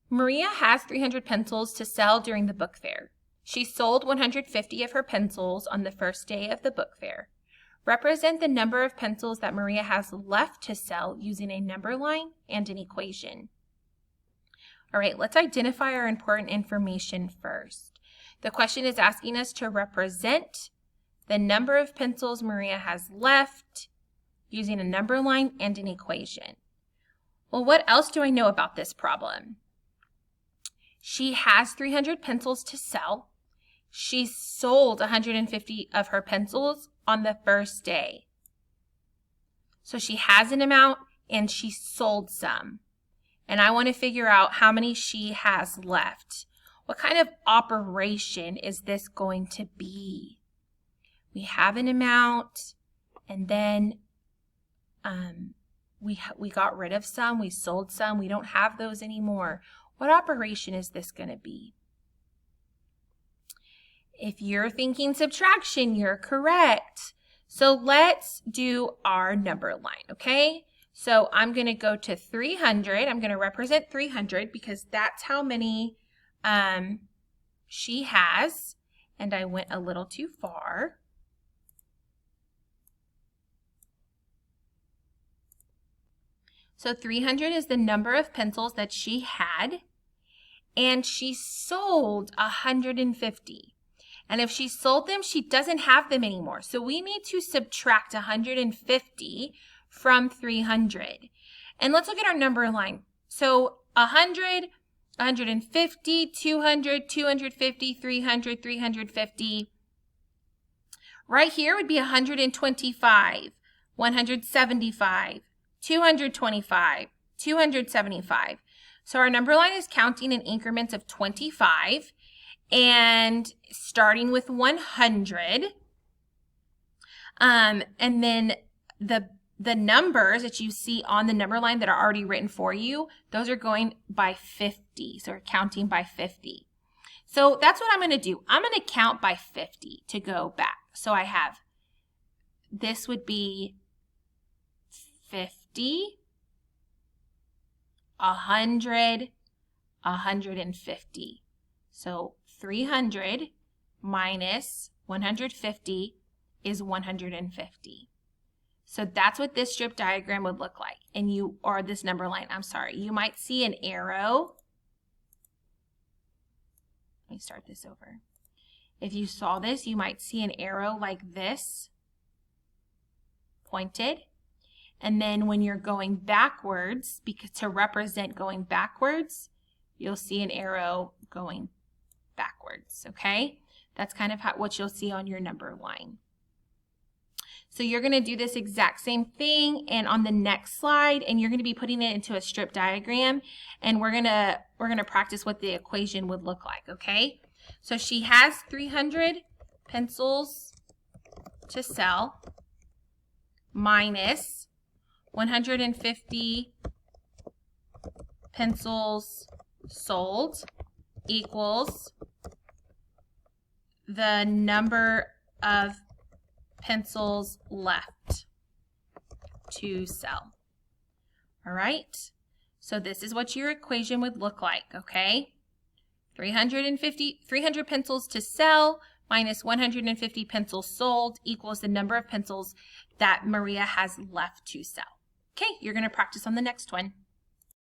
Maria has 300 pencils to sell during the book fair. She sold 150 of her pencils on the first day of the book fair. Represent the number of pencils that Maria has left to sell using a number line and an equation. All right, let's identify our important information first. The question is asking us to represent the number of pencils Maria has left using a number line and an equation. Well, what else do I know about this problem? She has 300 pencils to sell. She sold 150 of her pencils on the first day. So she has an amount and she sold some. And I want to figure out how many she has left. What kind of operation is this going to be? We have an amount and then we got rid of some, we sold some, we don't have those anymore. What operation is this going to be? If you're thinking subtraction, you're correct. So let's do our number line, okay? So I'm going to go to 300. I'm going to represent 300 because that's how many she has. And I went a little too far. So 300 is the number of pencils that she had, and she sold 150. And if she sold them, she doesn't have them anymore. So we need to subtract 150 from 300. And let's look at our number line. So 100, 150, 200, 250, 300, 350. Right here would be 125, 175. 225, 275. So our number line is counting in increments of 25 and starting with 100. And then the numbers that you see on the number line that are already written for you, those are going by 50. So we're counting by 50. So that's what I'm going to do. I'm going to count by 50 to go back. So I have, this would be 50, 100, 150. So 300 minus 150 is 150. So that's what this strip diagram would look like. And or this number line, I'm sorry. You might see an arrow. Let me start this over. If you saw this, you might see an arrow like this, pointed. And then when you're going backwards, because to represent going backwards, you'll see an arrow going backwards, okay? That's kind of what you'll see on your number line. So you're going to do this exact same thing and on the next slide, and you're going to be putting it into a strip diagram, and we're going to practice what the equation would look like, okay? So she has 300 pencils to sell minus 150 pencils sold equals the number of pencils left to sell. All right, so this is what your equation would look like, okay? 300 pencils to sell minus 150 pencils sold equals the number of pencils that Maria has left to sell. Okay, you're going to practice on the next one.